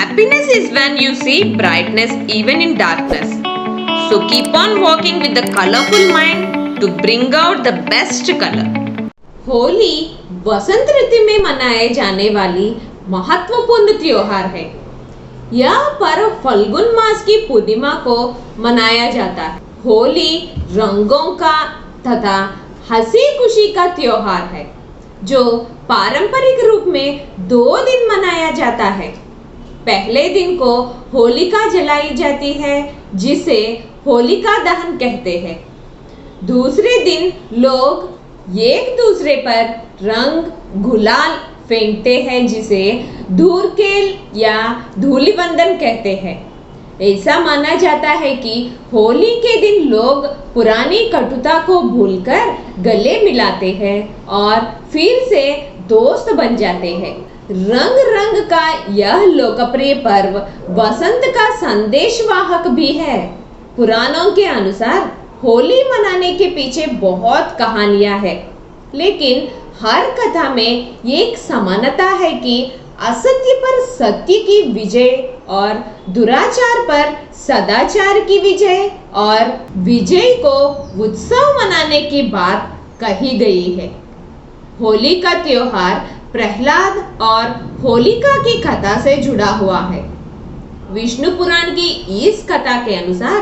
Happiness is when you see brightness even in darkness. So keep on walking with the colorful mind to bring out the best color. Holi वसंत ऋतु में मनाए जाने वाली महत्वपूर्ण त्योहार है। यह पर्व फल्गुन मास की पूर्णिमा को मनाया जाता है। होली रंगों का तथा हंसी खुशी का त्योहार है जो पारंपरिक रूप में 2 दिन मनाया जाता है। पहले दिन को होलिका जलाई जाती है जिसे होलिका दहन कहते हैं। दूसरे दिन लोग एक दूसरे पर रंग गुलाल फेंकते हैं जिसे धूरखेल या धूलिवंदन कहते हैं। ऐसा माना जाता है कि होली के दिन लोग पुरानी कटुता को भूलकर गले मिलाते हैं और फिर से दोस्त बन जाते हैं। रंग रंग का यह लोकप्रिय पर्व वसंत का संदेशवाहक भी है। पुराणों के अनुसार होली मनाने के पीछे बहुत कहानियां हैं, लेकिन हर कथा में एक समानता है कि असत्य पर सत्य की विजय और दुराचार पर सदाचार की विजय और विजय को उत्सव मनाने की बात कही गई है। होली का त्योहार प्रहलाद और होलिका की कथा से जुड़ा हुआ है। विष्णु पुराण की इस कथा के अनुसार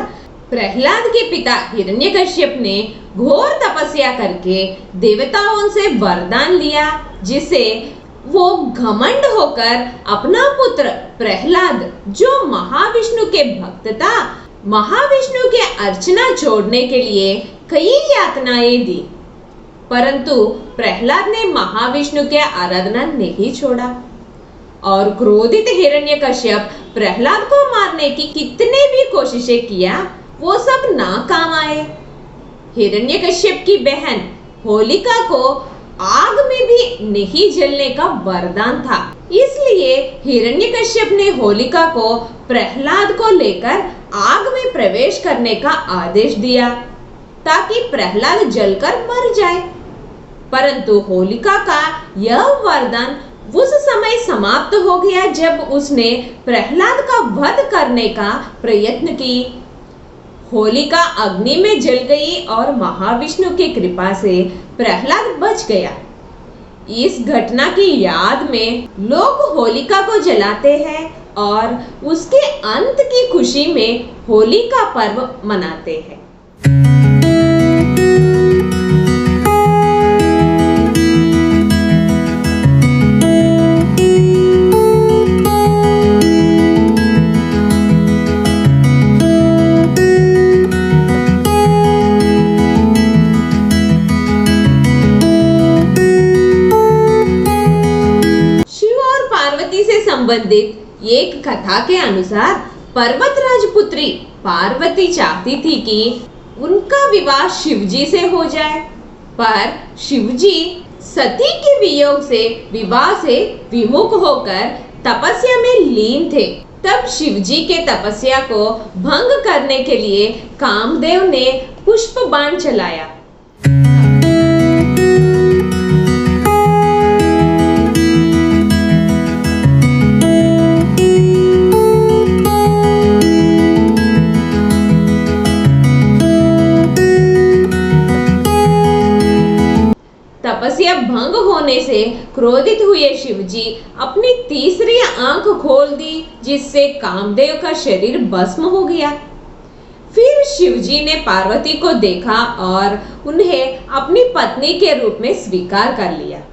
प्रहलाद के पिता हिरण्यकश्यप ने घोर तपस्या करके देवताओं से वरदान लिया, जिसे वो घमंड होकर अपना पुत्र प्रहलाद, जो महाविष्णु के भक्त था, महाविष्णु के अर्चना छोड़ने के लिए कई यातनाएं दी, परंतु प्रहलाद ने महाविष्णु के आराधना नहीं छोड़ा और क्रोधित हिरण्यकश्यप प्रहलाद को मारने की कितने भी कोशिशें किया, वो सब नाकाम आए। हिरण्यकश्यप की बहन होलिका को आग में भी नहीं जलने का वरदान था, इसलिए हिरण्यकश्यप ने होलिका को प्रहलाद को लेकर आग में प्रवेश करने का आदेश दिया ताकि प्रहलाद जलकर मर जाए। परंतु होलिका का यह वरदान उस समय समाप्त हो गया जब उसने प्रहलाद का वध करने का प्रयत्न की। होलिका अग्नि में जल गई और महाविष्णु की कृपा से प्रहलाद बच गया। इस घटना की याद में लोग होलिका को जलाते हैं और उसके अंत की खुशी में होली का पर्व मनाते हैं। संबंधित एक कथा के अनुसार पर्वतराज पुत्री पार्वती चाहती थी कि उनका विवाह शिवजी से हो जाए, पर शिवजी सती के वियोग से विवाह से विमुख होकर तपस्या में लीन थे। तब शिवजी के तपस्या को भंग करने के लिए कामदेव ने पुष्प बाण चलाया। तपस्या भंग होने से क्रोधित हुए शिवजी अपनी तीसरी आंख खोल दी, जिससे कामदेव का शरीर भस्म हो गया। फिर शिवजी ने पार्वती को देखा और उन्हें अपनी पत्नी के रूप में स्वीकार कर लिया।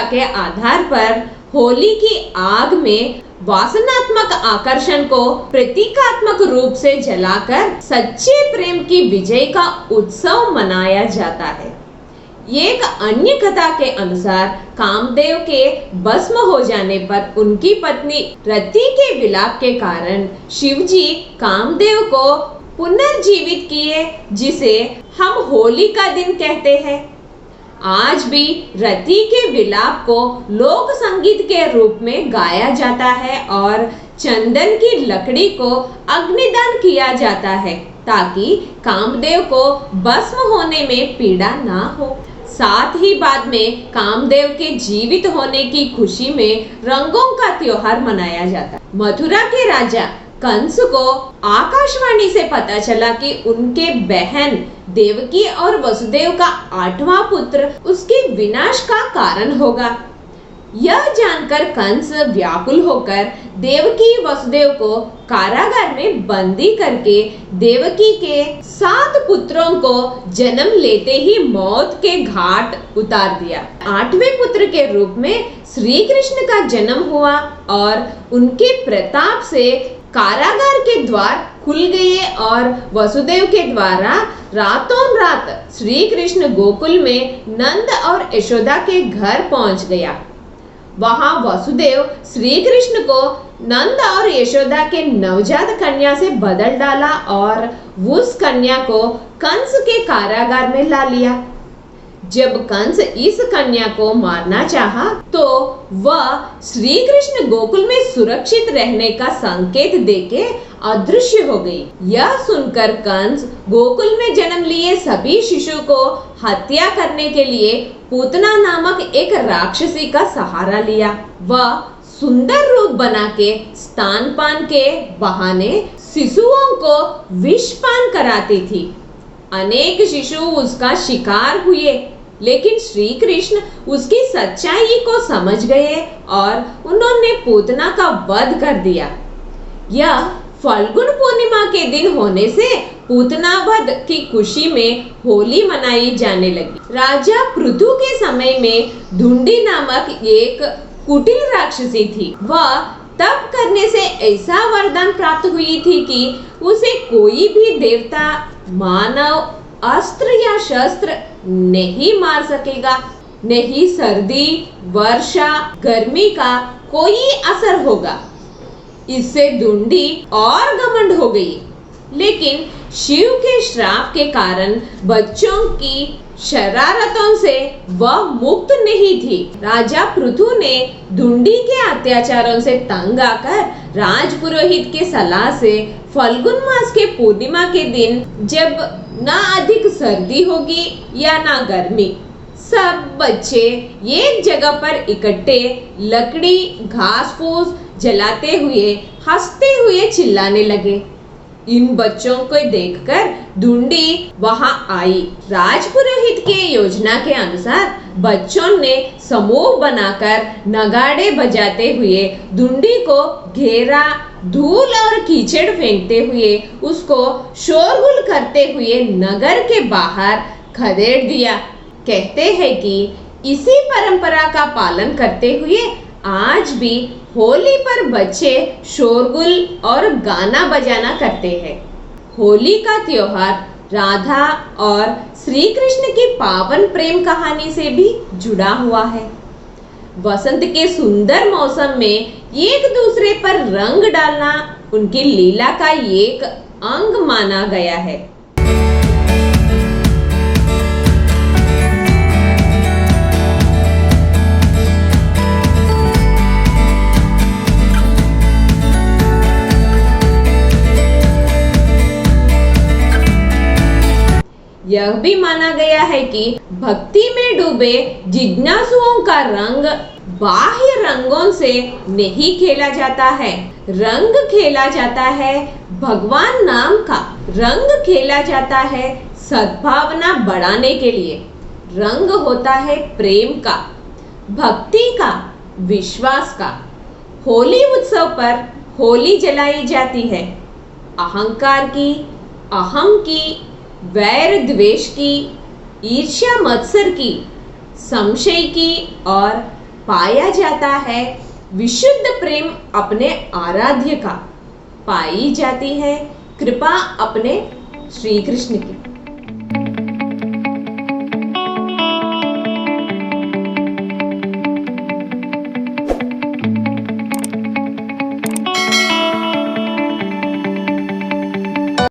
के आधार पर होली की आग में वासनात्मक आकर्षण को प्रतीकात्मक रूप से जलाकर सच्चे प्रेम की विजय का उत्सव मनाया जाता है। एक अन्य कथा के अनुसार कामदेव के भस्म हो जाने पर उनकी पत्नी रति के विलाप के कारण शिवजी कामदेव को पुनर्जीवित किए, जिसे हम होली का दिन कहते हैं। आज भी रति के विलाप को लोक संगीत के रूप में गाया जाता है और चंदन की लकड़ी को अग्निदान किया जाता है ताकि कामदेव को भस्म होने में पीड़ा ना हो। साथ ही बाद में कामदेव के जीवित होने की खुशी में रंगों का त्योहार मनाया जाता है। मथुरा के राजा कंस को आकाशवाणी से पता चला कि उनके बहन देवकी और वसुदेव का 8वां पुत्र उसके विनाश का कारण होगा। यह जानकर कंस व्याकुल होकर देवकी वसुदेव को कारागार में बंदी करके देवकी के 7 पुत्रों को जन्म लेते ही मौत के घाट उतार दिया। 8वें पुत्र के रूप में श्री कृष्ण का जन्म हुआ और उनके प्रताप से कारागार के द्वार खुल गए और वसुदेव के द्वारा रातों रात श्री कृष्ण गोकुल में नंद और यशोदा के घर पहुंच गया। वहां वसुदेव श्री कृष्ण को नंद और यशोदा के नवजात कन्या से बदल डाला और उस कन्या को कंस के कारागार में ला लिया। जब कंस इस कन्या को मारना चाहा तो वह श्री कृष्ण गोकुल में सुरक्षित रहने का संकेत देके अदृश्य हो गई। यह सुनकर कंस गोकुल में जन्म लिए सभी शिशु को हत्या करने के लिए पूतना नामक एक राक्षसी का सहारा लिया। वह सुंदर रूप बना के स्तनपान के बहाने शिशुओं को विषपान कराती थी। अनेक शिशु उसका शिकार हुए, लेकिन श्री कृष्ण उसकी सच्चाई को समझ गए और उन्होंने पूतना का वध कर दिया। यह फाल्गुन पूर्णिमा के दिन होने से पूतना वध की खुशी में होली मनाई जाने लगी। राजा पृथु के समय में धुंडी नामक एक कुटिल राक्षसी थी। वह तप करने से ऐसा वरदान प्राप्त हुई थी कि उसे कोई भी देवता, मानव, अस्त्र या शस्त्र नहीं मार सकेगा। नहीं सर्दी, वर्षा, गर्मी का कोई असर होगा। इससे धुंडी और घमंड हो गई, लेकिन शिव के श्राप के कारण बच्चों की शरारतों से वह मुक्त नहीं थी। राजा पृथु ने धुंडी के अत्याचारों से तंग आकर राजपुरोहित के सलाह से फाल्गुन मास के पूर्णिमा के दिन, जब ना अधिक सर्दी होगी या ना गर्मी, सब बच्चे एक जगह पर इकट्ठे लकड़ी, घास फूस जलाते हुए हंसते हुए चिल्लाने लगे। इन बच्चों को देखकर धुंडी वहां आई। राजपुरोहित के योजना के अनुसार बच्चों ने समूह बनाकर नगाड़े बजाते हुए धुंडी को घेरा, धूल और कीचड़ फेंकते हुए उसको शोरगुल करते हुए नगर के बाहर खदेड़ दिया। कहते हैं कि इसी परंपरा का पालन करते हुए आज भी होली पर बच्चे शोरगुल और गाना बजाना करते हैं। होली का त्योहार राधा और श्री कृष्ण की पावन प्रेम कहानी से भी जुड़ा हुआ है। वसंत के सुंदर मौसम में एक दूसरे पर रंग डालना उनकी लीला का एक अंग माना गया है। यह भी माना गया है कि भक्ति में डूबे जिज्ञासुओं का रंग बाह्य रंगों से नहीं खेला जाता है। रंग खेला जाता है भगवान नाम का। रंग खेला जाता है सद्भावना बढ़ाने के लिए। रंग होता है प्रेम का, भक्ति का, विश्वास का। होली उत्सव पर होली जलाई जाती है। अहंकार की, अहम की, वैर द्वेष की, ईर्ष्या मत्सर की, संशय की और पाया जाता है विशुद्ध प्रेम अपने आराध्य का। पाई जाती है कृपा अपने श्री कृष्ण की।